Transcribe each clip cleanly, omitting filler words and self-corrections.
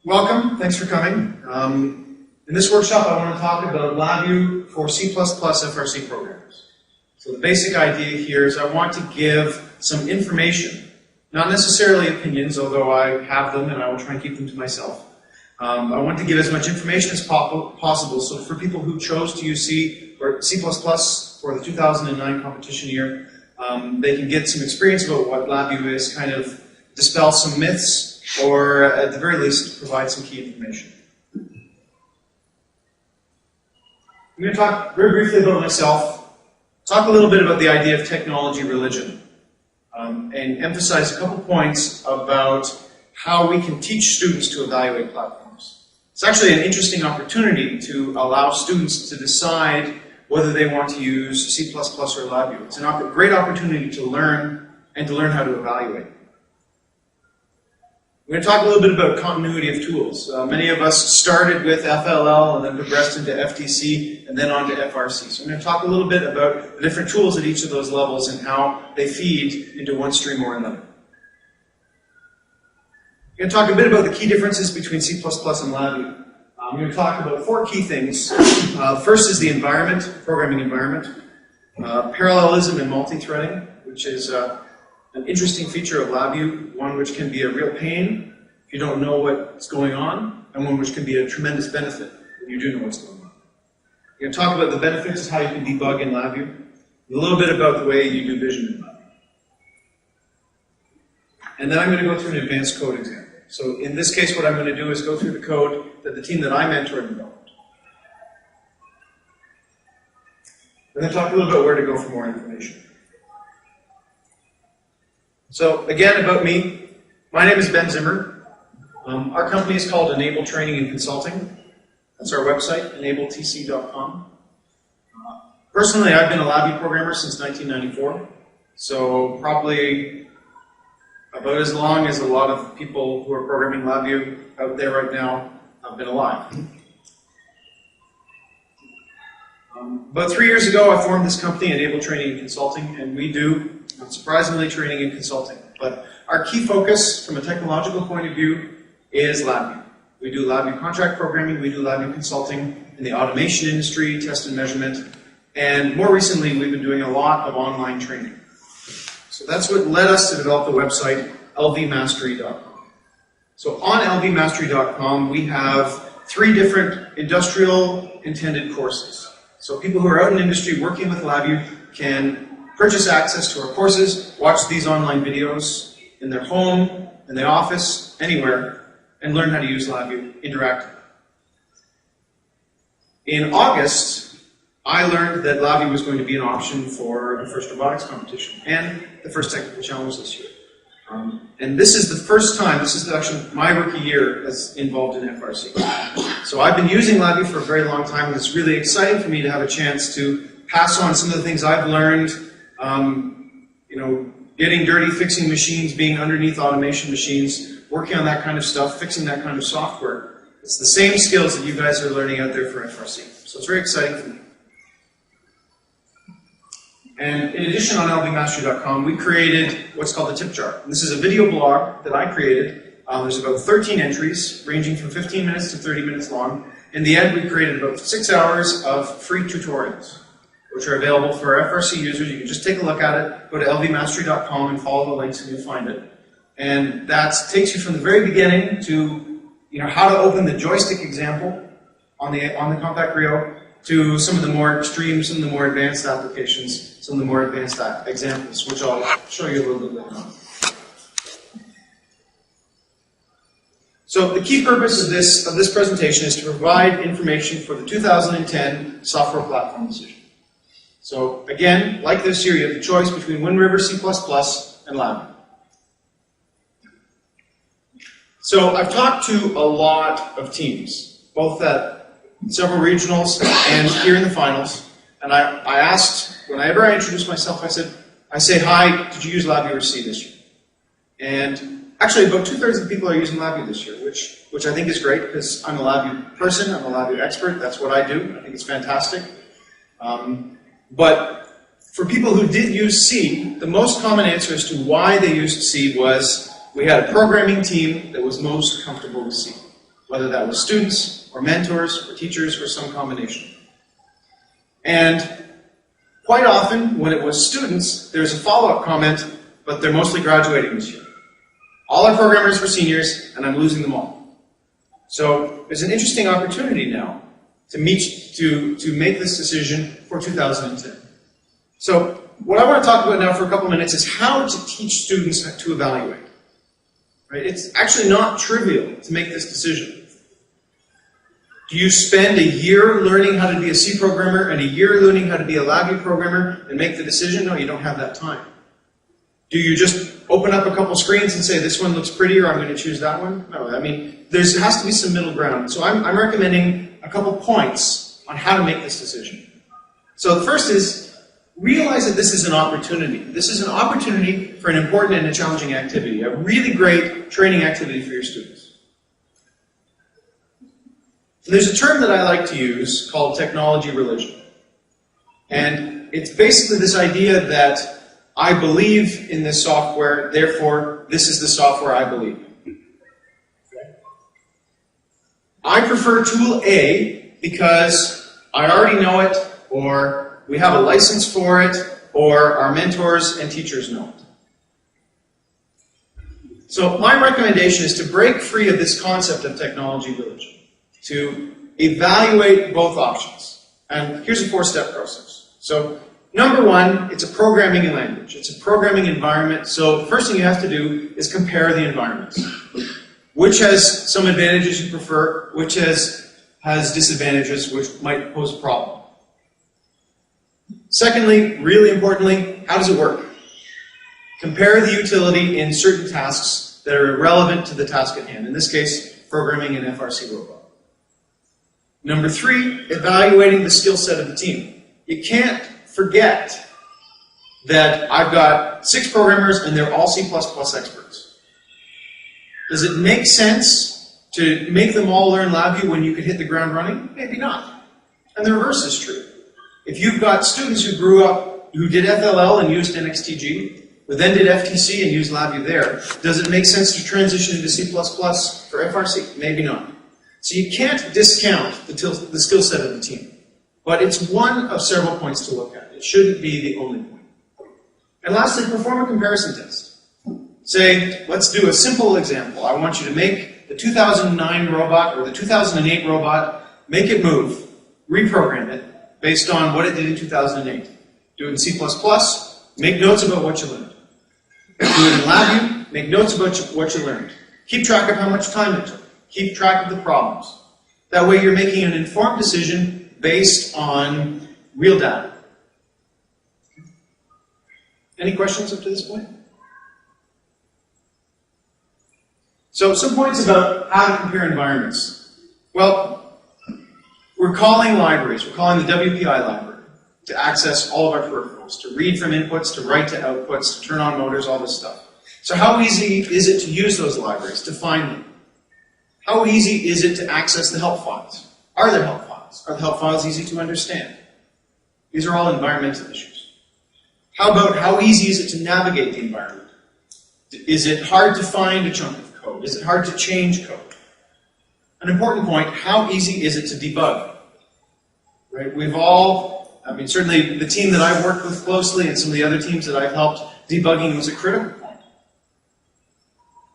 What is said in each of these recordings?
Welcome, thanks for coming. In this workshop I want to talk about LabVIEW for C++ FRC programmers. So the basic idea here is I want to give some information, not necessarily opinions, although I have them and I will try and keep them to myself. I want to give as much information as possible so for people who chose to use C or C++ for the 2009 competition year, they can get some experience about what LabVIEW is, kind of dispel some myths, or at the very least, provide some key information. I'm going to talk very briefly about myself, talk a little bit about the idea of technology religion, and emphasize a couple points about how we can teach students to evaluate platforms. It's actually an interesting opportunity to allow students to decide whether they want to use C++ or LabVIEW. It's a great opportunity to learn and to learn how to evaluate. We're going to talk a little bit about continuity of tools. Many of us started with FLL and then progressed into FTC and then on to FRC. So I'm going to talk a little bit about the different tools at each of those levels and how they feed into one stream or another. I'm going to talk a bit about the key differences between C++ and LabVIEW. I'm going to talk about four key things. First is the environment, programming environment, parallelism and multi-threading, which is an interesting feature of LabVIEW, one which can be a real pain if you don't know what's going on, and one which can be a tremendous benefit if you do know what's going on. We're going to talk about the benefits of how you can debug in LabVIEw, and a little bit about the way you do vision in LabVIEw. And then I'm going to go through an advanced code example. So in this case, what I'm going to do is go through the code that the team that I mentored developed. And then talk a little bit about where to go for more information. So again, about me, my name is Ben Zimmer. Our company is called Enable Training and Consulting. That's our website, enabletc.com. Personally, I've been a LabVIEW programmer since 1994, so probably about as long as a lot of people who are programming LabVIEW out there right now have been alive. About 3 years ago, I formed this company, Enable Training and Consulting, and we do, not surprisingly, training and consulting. But our key focus from a technological point of view is LabVIEW. We do LabVIEW contract programming, we do LabVIEW consulting in the automation industry, test and measurement, and more recently we've been doing a lot of online training. So that's what led us to develop the website lvmastery.com. So on lvmastery.com we have 3 different industrial intended courses. So people who are out in industry working with LabVIEW can purchase access to our courses, watch these online videos in their home, in their office, anywhere, and learn how to use LabVIEW interactively. In August, I learned that LabVIEW was going to be an option for the first robotics competition and the first technical challenge this year. And this is the first time, this is actually my rookie year that's involved in FRC. So I've been using LabVIEW for a very long time, and it's really exciting for me to have a chance to pass on some of the things I've learned, you know, getting dirty, fixing machines, being underneath automation machines, working on that kind of stuff, fixing that kind of software. It's the same skills that you guys are learning out there for FRC. So it's very exciting for me. And in addition, on lvmastery.com, we created what's called the tip jar. And this is a video blog that I created. There's about 13 entries, ranging from 15 minutes to 30 minutes long. In the end, we created about 6 hours of free tutorials, which are available for FRC users. You can just take a look at it, go to lvmastery.com and follow the links and you'll find it. And that takes you from the very beginning to, you know, how to open the joystick example on the Compact Rio to some of the more extreme, some of the more advanced applications, some of the more advanced examples, which I'll show you a little bit later on. So the key purpose of this presentation is to provide information for the 2010 software platform decision. So again, like this year, you have the choice between Wind River C++ and LabVIEW. So I've talked to a lot of teams, both at several regionals and here in the finals, and I asked, whenever I introduced myself, I say, hi, did you use LabVIEW or C this year? And actually about 2/3 of the people are using LabVIEW this year, which I think is great because I'm a LabVIEW person, I'm a LabVIEW expert, that's what I do, I think it's fantastic. But for people who did use C, the most common answer as to why they used C was we had a programming team that was most comfortable with C. whether that was students, or mentors, or teachers, or some combination. And quite often, when it was students, there's a follow-up comment, but they're mostly graduating this year. All our programmers were seniors, and I'm losing them all. So there's an interesting opportunity now to make this decision for 2010. So what I want to talk about now for a couple minutes is how to teach students to evaluate. Right? It's actually not trivial to make this decision. Do you spend a year learning how to be a C programmer and a year learning how to be a LabVIEW programmer and make the decision? No, you don't have that time. Do you just open up a couple screens and say, this one looks prettier, I'm going to choose that one? No, I mean, there has to be some middle ground. So I'm recommending a couple points on how to make this decision. So the first is, realize that this is an opportunity. This is an opportunity for an important and a challenging activity, a really great training activity for your students. There's a term that I like to use called technology religion. And it's basically this idea that I believe in this software, therefore this is the software I believe in. Okay. I prefer tool A because I already know it, or we have a license for it, or our mentors and teachers know it. So my recommendation is to break free of this concept of technology religion, to evaluate both options. And here's a 4-step process. So number one, it's a programming language. It's a programming environment. So the first thing you have to do is compare the environments. Which has some advantages you prefer, which has disadvantages which might pose a problem. Secondly, really importantly, how does it work? Compare the utility in certain tasks that are relevant to the task at hand. In this case, programming an FRC robot. Number 3, evaluating the skill set of the team. You can't forget that I've got 6 programmers and they're all C++ experts. Does it make sense to make them all learn LabVIEW when you could hit the ground running? Maybe not. And the reverse is true. If you've got students who grew up, who did FLL and used NXTG, who then did FTC and used LabVIEW there, does it make sense to transition into C++ for FRC? Maybe not. So you can't discount the skill set of the team. But it's one of several points to look at. It shouldn't be the only point. And lastly, perform a comparison test. Say, let's do a simple example. I want you to make the 2009 robot or the 2008 robot, make it move, reprogram it based on what it did in 2008. Do it in C++, make notes about what you learned. Do it in LabVIEW, make notes about what you learned. Keep track of how much time it took. Keep track of the problems. That way you're making an informed decision based on real data. Any questions up to this point? So some points about how to compare environments. Well, we're calling libraries. We're calling the WPI library to access all of our peripherals, to read from inputs, to write to outputs, to turn on motors, all this stuff. So how easy is it to use those libraries, to find them? How easy is it to access the help files? Are there help files? Are the help files easy to understand? These are all environmental issues. How about how easy is it to navigate the environment? Is it hard to find a chunk of code? Is it hard to change code? An important point, how easy is it to debug? Right? We've all, I mean, certainly the team that I've worked with closely and some of the other teams that I've helped, debugging was a critical point.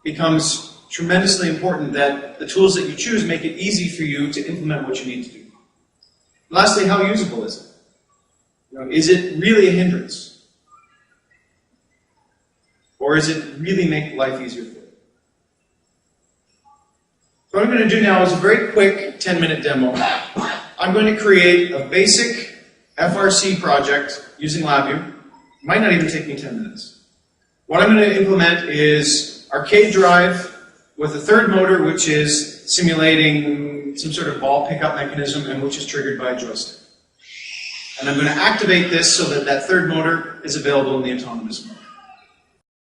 It becomes tremendously important that the tools that you choose make it easy for you to implement what you need to do. Lastly, how usable is it? You know, is it really a hindrance? Or does it really make life easier for you? So what I'm going to do now is a very quick 10-minute demo. I'm going to create a basic FRC project using LabVIEW. It might not even take me 10 minutes. What I'm going to implement is arcade drive with a third motor which is simulating some sort of ball pickup mechanism and which is triggered by a joystick. And I'm going to activate this so that that third motor is available in the autonomous mode.